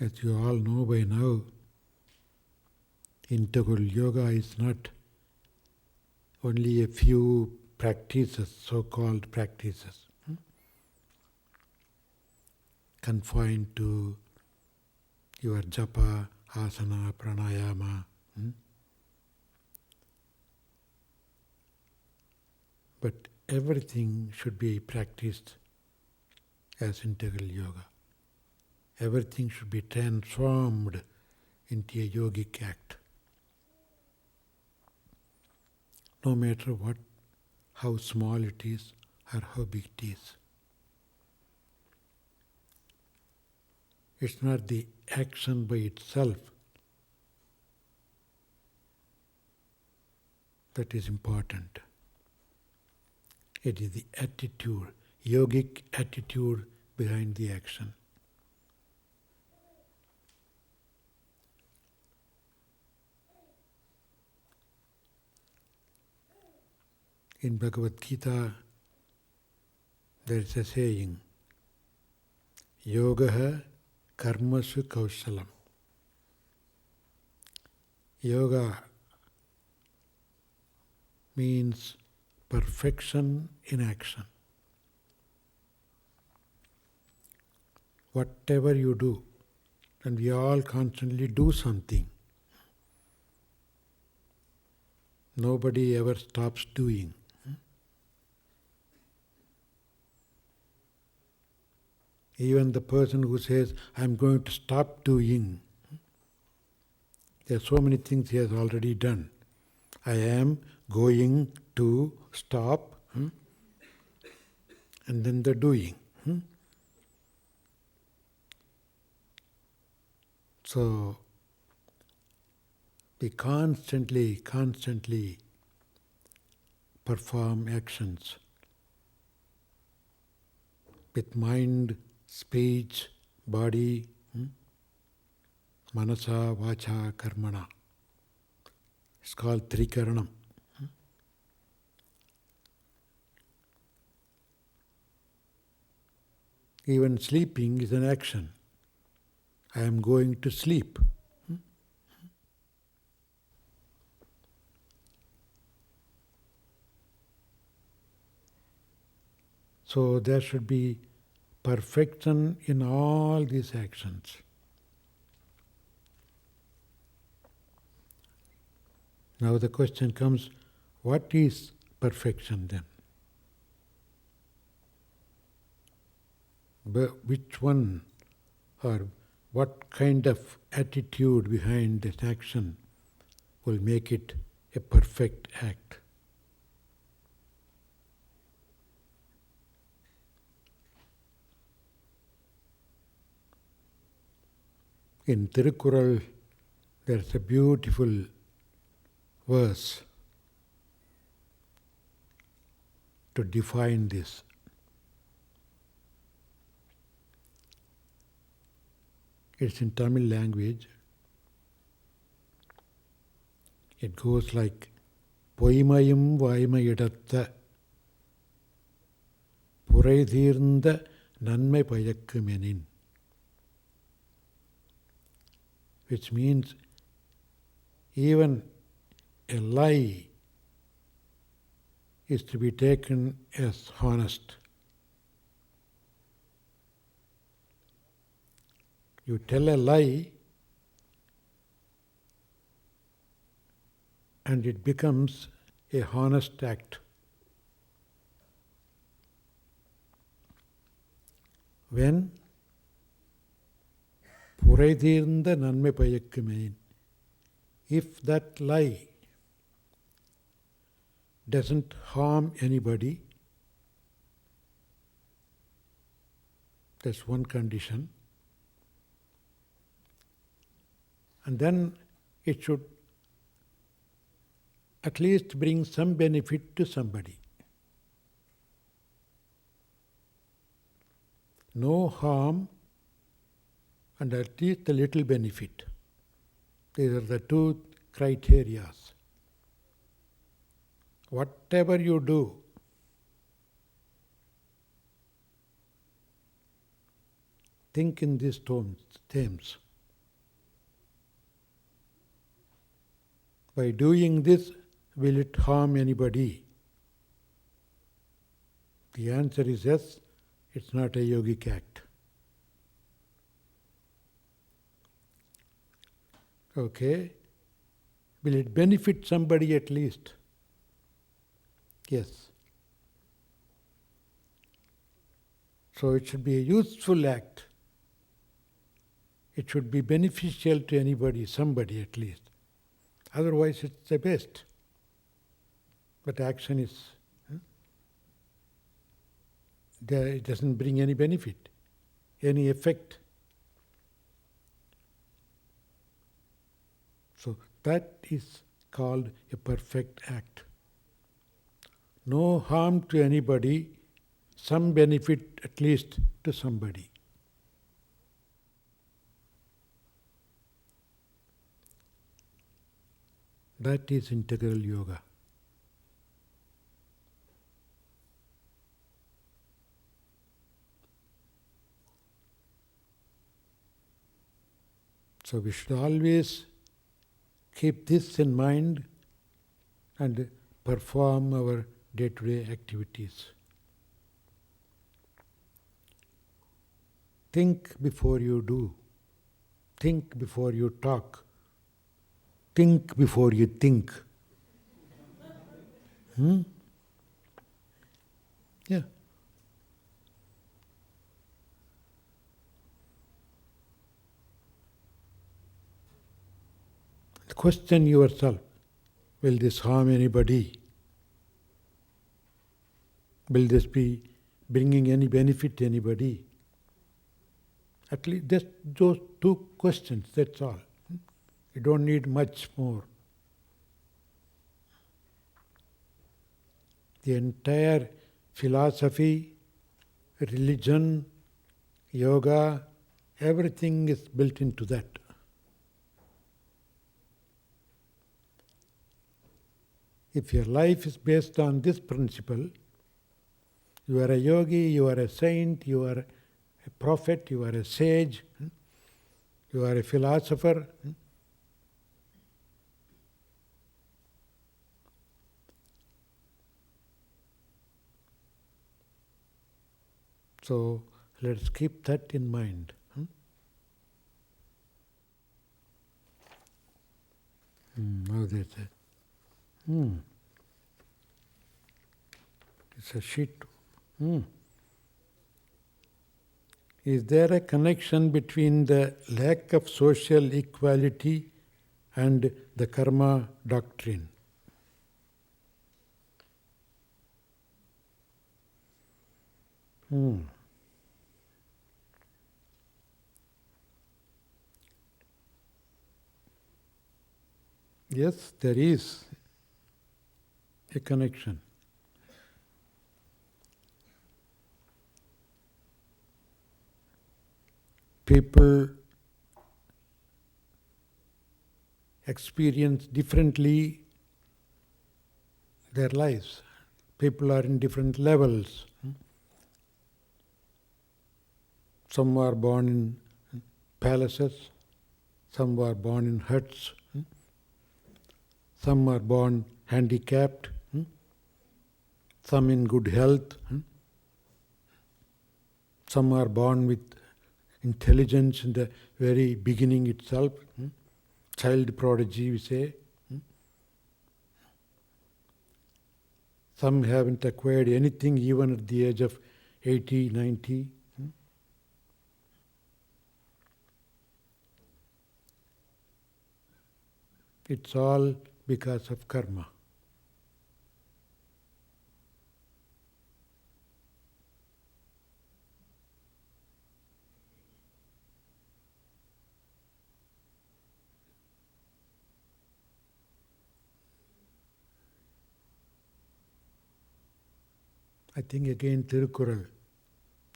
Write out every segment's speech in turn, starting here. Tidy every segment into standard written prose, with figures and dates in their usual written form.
As you all know by now, integral yoga is not only a few practices, so-called practices, confined to your japa, asana, pranayama. But everything should be practiced as integral yoga. Everything should be transformed into a yogic act. No matter what, how small it is or how big it is. It's not the action by itself that is important. It is the attitude, yogic attitude behind the action. In Bhagavad Gita, there is a saying, Yogaha Karmasu Kaushalam. Yoga means perfection in action. Whatever you do, and we all constantly do something. Nobody ever stops doing. Even the person who says, I'm going to stop doing, there are so many things he has already done. I am going to stop, and then the doing. So, we constantly perform actions with mind, speech, body, manasa, vacha, karmana. It's called trikaranam. Even sleeping is an action. I am going to sleep. So there should be perfection in all these actions. Now the question comes, what is perfection then? Which one or what kind of attitude behind this action will make it a perfect act? In Tirukkural, there's a beautiful verse to define this. It's in Tamil language. It goes like, Poimayum vaimayidatta purai thirnda nanmai payakkumenin. Which means even a lie is to be taken as honest. You tell a lie and it becomes a honest act. When Puraithirnda nanme payakkumein, if that lie doesn't harm anybody, that's one condition. And then it should at least bring some benefit to somebody. No harm and at least a little benefit. These are the two criteria. Whatever you do, think in these terms. By doing this, will it harm anybody? The answer is yes, it's not a yogic act. Okay? Will it benefit somebody at least? Yes. So it should be a useful act. It should be beneficial to anybody, somebody at least. Otherwise it's the best. But action is, it doesn't bring any benefit, any effect. So that is called a perfect act. No harm to anybody, some benefit at least to somebody. That is integral yoga. So we should always keep this in mind and perform our day-to-day activities. Think before you do. Think before you talk. Think before you think. Yeah. Question yourself, will this harm anybody? Will this be bringing any benefit to anybody? At least just those two questions, that's all. You don't need much more. The entire philosophy, religion, yoga, everything is built into that. If your life is based on this principle, you are a yogi, you are a saint, you are a prophet, you are a sage, you are a philosopher. So let's keep that in mind. Now that's it. It's a sheet. Is there a connection between the lack of social equality and the karma doctrine? Yes, there is a connection. People experience differently their lives. People are in different levels. Some are born in palaces, some are born in huts, some are born handicapped, some in good health, some are born with intelligence in the very beginning itself, child prodigy we say. Some haven't acquired anything even at the age of 80, 90. It's all because of karma. I think again Tirukkural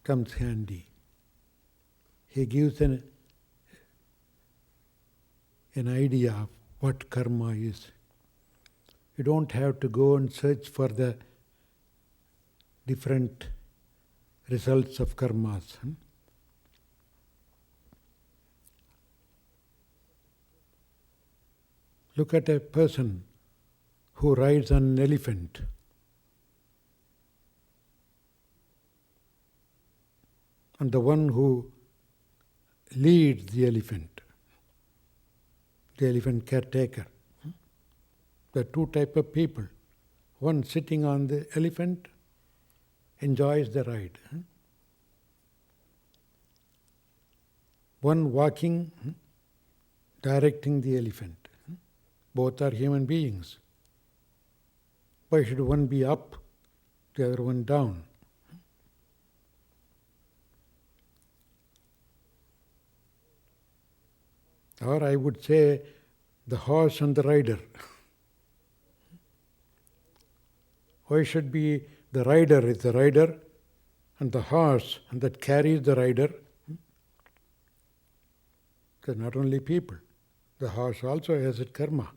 comes handy. He gives an idea of what karma is. You don't have to go and search for the different results of karmas. Look at a person who rides on an elephant. And the one who leads the elephant caretaker. There are two types of people. One sitting on the elephant enjoys the ride. One walking, directing the elephant. Both are human beings. Why should one be up, the other one down? Or I would say the horse and the rider. Why should be the rider is the rider and the horse and that carries the rider? Because not only people, the horse also has its karma.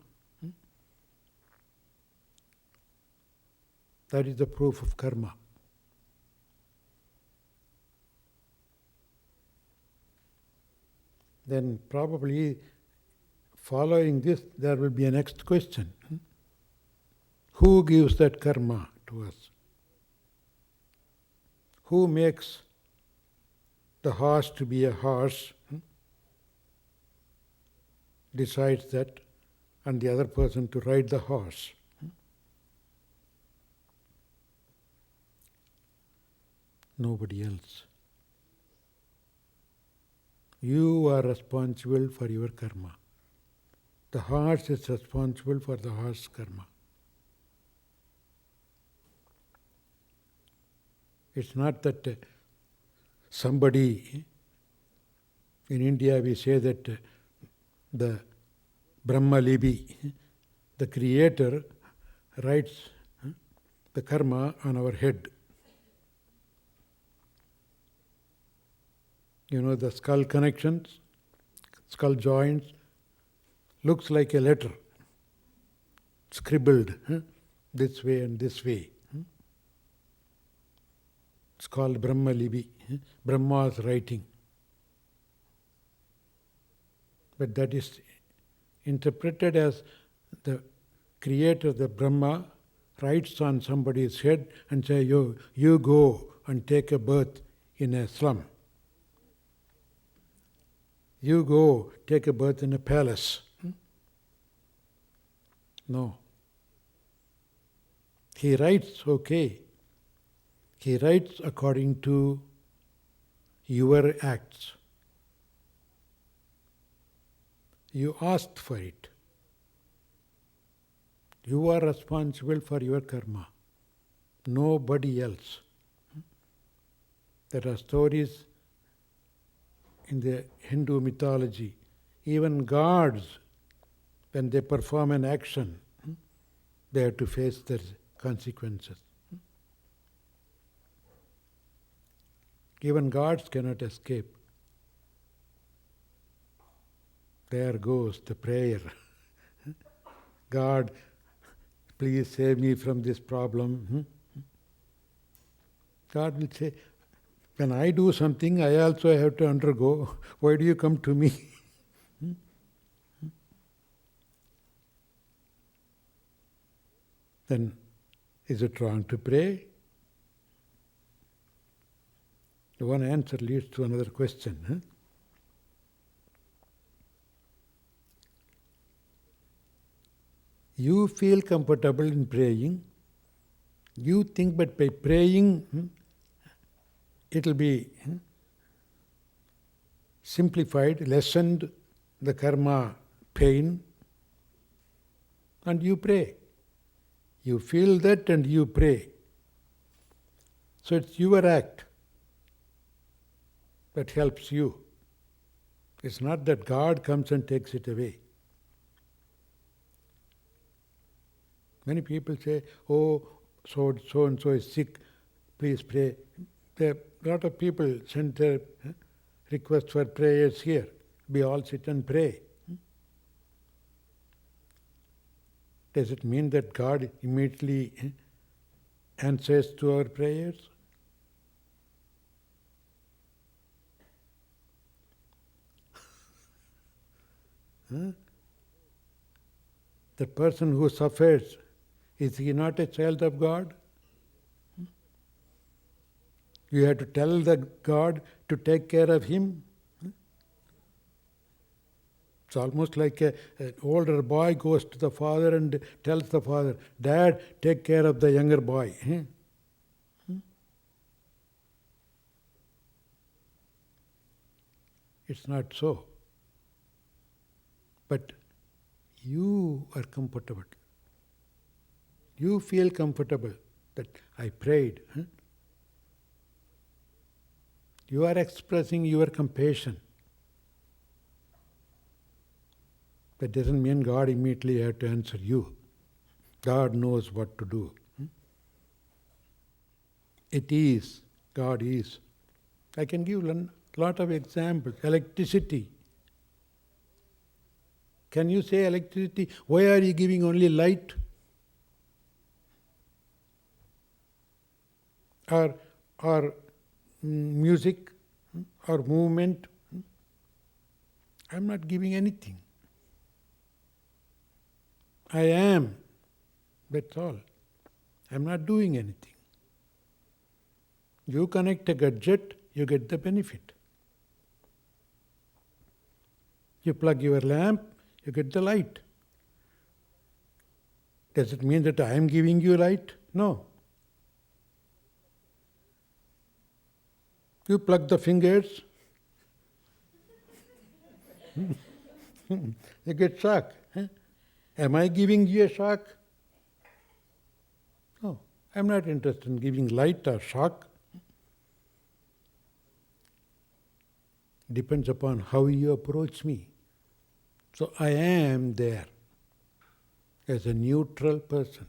That is the proof of karma. Then probably following this, there will be a next question. Who gives that karma to us? Who makes the horse to be a horse, decides that, and the other person to ride the horse? Nobody else. You are responsible for your karma. The horse is responsible for the horse karma. It's not that somebody, in India we say that the Brahma Libi, the Creator, writes the karma on our head. You know, the skull connections, skull joints, looks like a letter, scribbled this way and this way. It's called Brahma Libi, Brahma's writing. But that is interpreted as the Creator, the Brahma, writes on somebody's head and says, you go and take a birth in a slum. You go take a birth in a palace. No. He writes, okay. He writes according to your acts. You asked for it. You are responsible for your karma. Nobody else. There are stories in the Hindu mythology, even gods, when they perform an action, they have to face their consequences. Even gods cannot escape. There goes the prayer. God, please save me from this problem. God will say, when I do something, I also have to undergo. Why do you come to me? Then, is it wrong to pray? One answer leads to another question. You feel comfortable in praying. You think, but by praying, it will be simplified, lessened the karma pain, and you pray. You feel that and you pray. So it's your act that helps you. It's not that God comes and takes it away. Many people say, oh, so and so is sick, please pray. A lot of people send their request for prayers here. We all sit and pray. Does it mean that God immediately answers to our prayers? The person who suffers, is he not a child of God? You have to tell the God to take care of him. It's almost like an older boy goes to the father and tells the father, Dad, take care of the younger boy. It's not so. But you are comfortable. You feel comfortable that I prayed. You are expressing your compassion. That doesn't mean God immediately has to answer you. God knows what to do. It is. God is. I can give a lot of examples. Electricity. Can you say electricity? Why are you giving only light? Or music? Or movement? I'm not giving anything. I am. That's all. I'm not doing anything. You connect a gadget, you get the benefit. You plug your lamp, you get the light. Does it mean that I am giving you light? No. You plug the fingers, you get shock. Am I giving you a shock? No, I'm not interested in giving light or shock. Depends upon how you approach me. So I am there as a neutral person.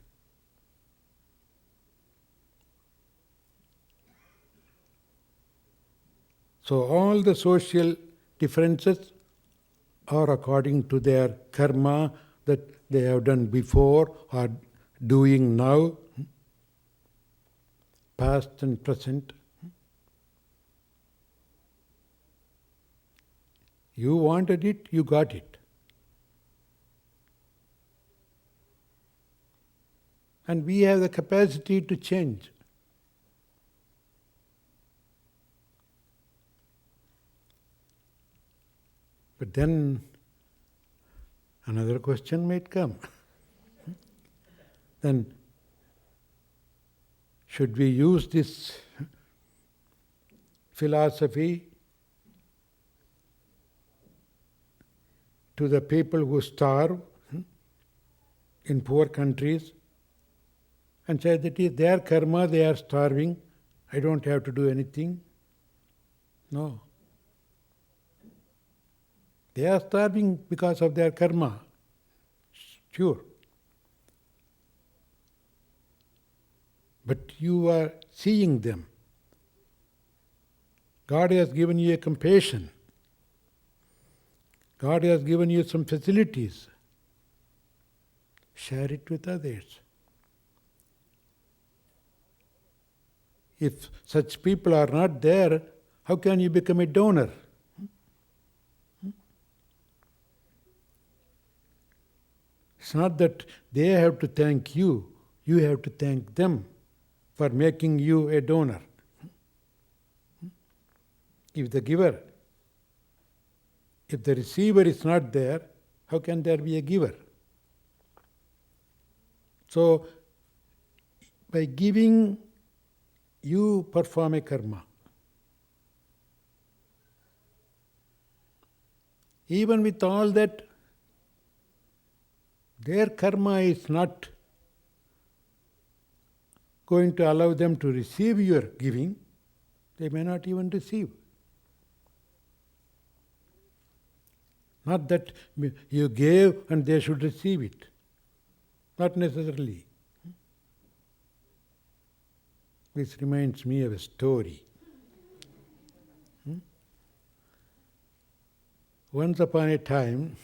So all the social differences are according to their karma that they have done before or doing now, past and present. You wanted it, you got it. And we have the capacity to change. But then another question might come. Then, should we use this philosophy to the people who starve in poor countries and say that it is their karma, they are starving, I don't have to do anything? No. They are starving because of their karma. Sure. But you are seeing them. God has given you a compassion. God has given you some facilities. Share it with others. If such people are not there, how can you become a donor? It's not that they have to thank you, you have to thank them for making you a donor. If the receiver is not there, how can there be a giver? So, by giving, you perform a karma. Even with all that, their karma is not going to allow them to receive your giving. They may not even receive. Not that you gave and they should receive it. Not necessarily. This reminds me of a story. Once upon a time,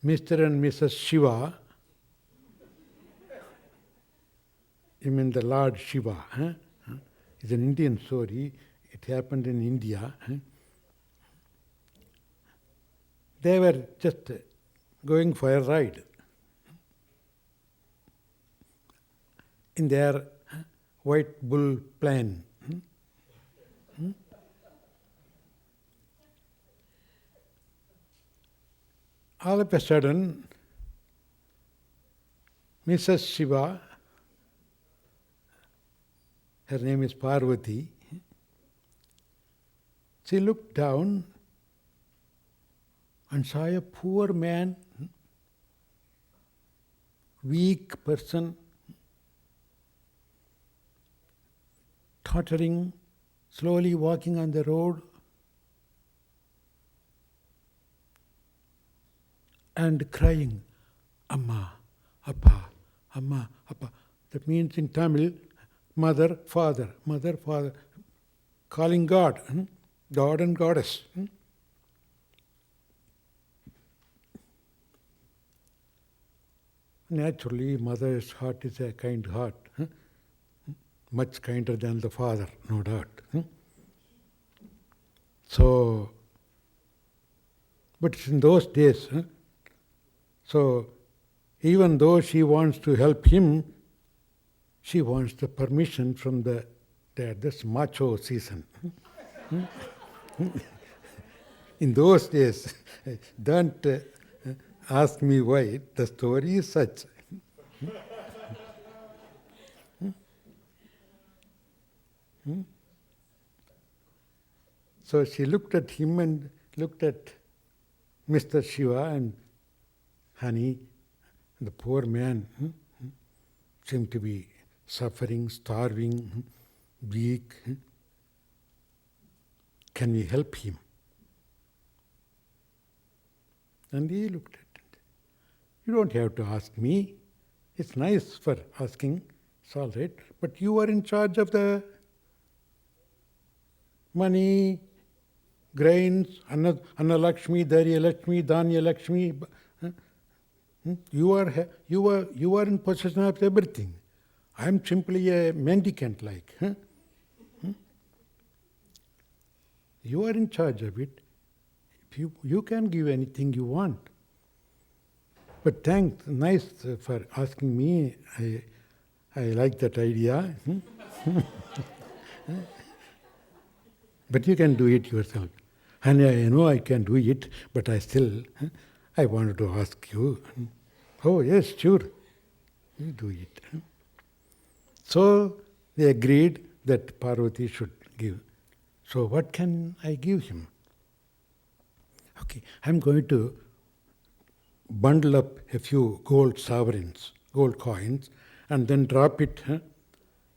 Mr. and Mrs. Shiva, you mean the Lord Shiva, it's an Indian story, it happened in India. They were just going for a ride in their white bull plane. All of a sudden, Mrs. Shiva, her name is Parvati, she looked down and saw a poor man, weak person, tottering, slowly walking on the road, and crying, Amma, Appa, Amma, Appa. That means in Tamil, mother, father, calling God, God and Goddess. Naturally, mother's heart is a kind heart, much kinder than the father, no doubt. So, but in those days, so even though she wants to help him, she wants the permission from this macho season. In those days, don't ask me why, the story is such. So she looked at him and looked at Mr. Shiva and honey, the poor man seemed to be suffering, starving, weak. Can we help him? And he looked at it. You don't have to ask me. It's nice for asking, it's all right. But you are in charge of the money, grains, Anna Lakshmi, Darya Lakshmi, Danya Lakshmi. You are in possession of everything. I am simply a mendicant like. You are in charge of it. You can give anything you want. But thanks, nice for asking me. I like that idea. But you can do it yourself. And I know I can do it, but I wanted to ask you. Oh, yes, sure. You do it. So they agreed that Parvati should give. So what can I give him? Okay, I'm going to bundle up a few gold sovereigns, gold coins, and then drop it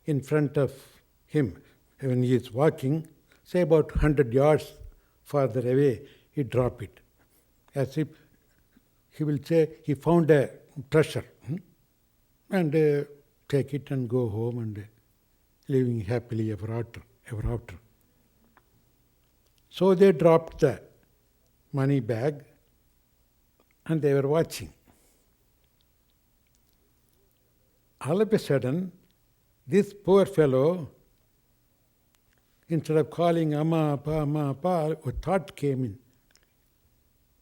in front of him. When he is walking, say about 100 yards farther away, he drop it. As if he will say he found a treasure and take it and go home and living happily ever after. So they dropped the money bag and they were watching. All of a sudden, this poor fellow, instead of calling Amma, Appa, a thought came in.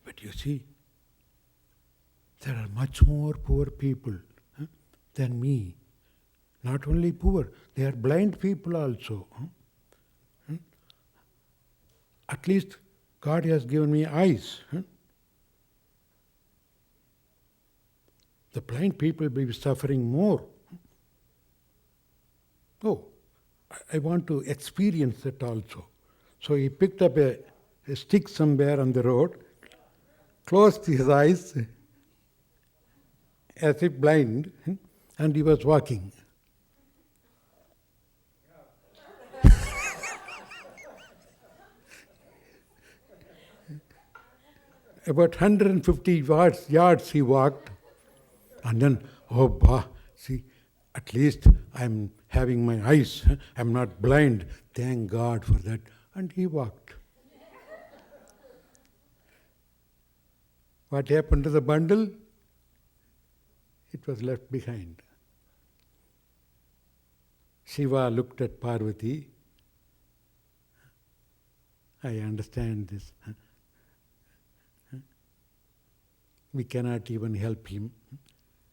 But you see, there are much more poor people than me. Not only poor, they are blind people also. At least God has given me eyes. The blind people will be suffering more. Oh, I want to experience that also. So he picked up a stick somewhere on the road, closed his eyes as if blind, and he was walking. About 150 yards he walked, and then, see, at least I'm having my eyes, I'm not blind, thank God for that. And he walked. What happened to the bundle? It was left behind. Shiva looked at Parvati. I understand this. we cannot even help him.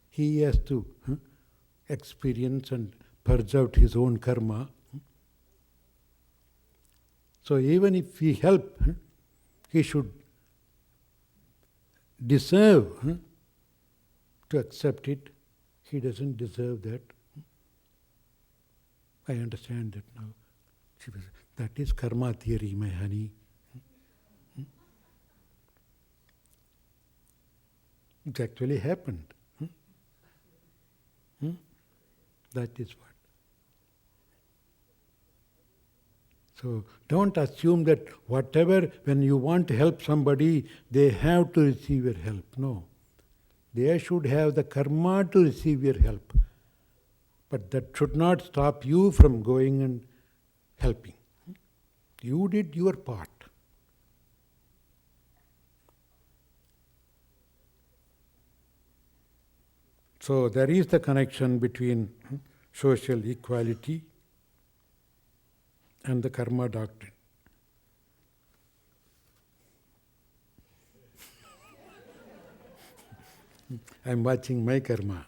He has to experience and purge out his own karma. So even if we help, he should deserve to accept it. He doesn't deserve that. I understand that now. That is karma theory, my honey. It actually happened. That is what. So don't assume that whatever, when you want to help somebody, they have to receive your help. No. They should have the karma to receive your help. But that should not stop you from going and helping. You did your part. So there is the connection between social equality and the karma doctrine. I'm watching my karma.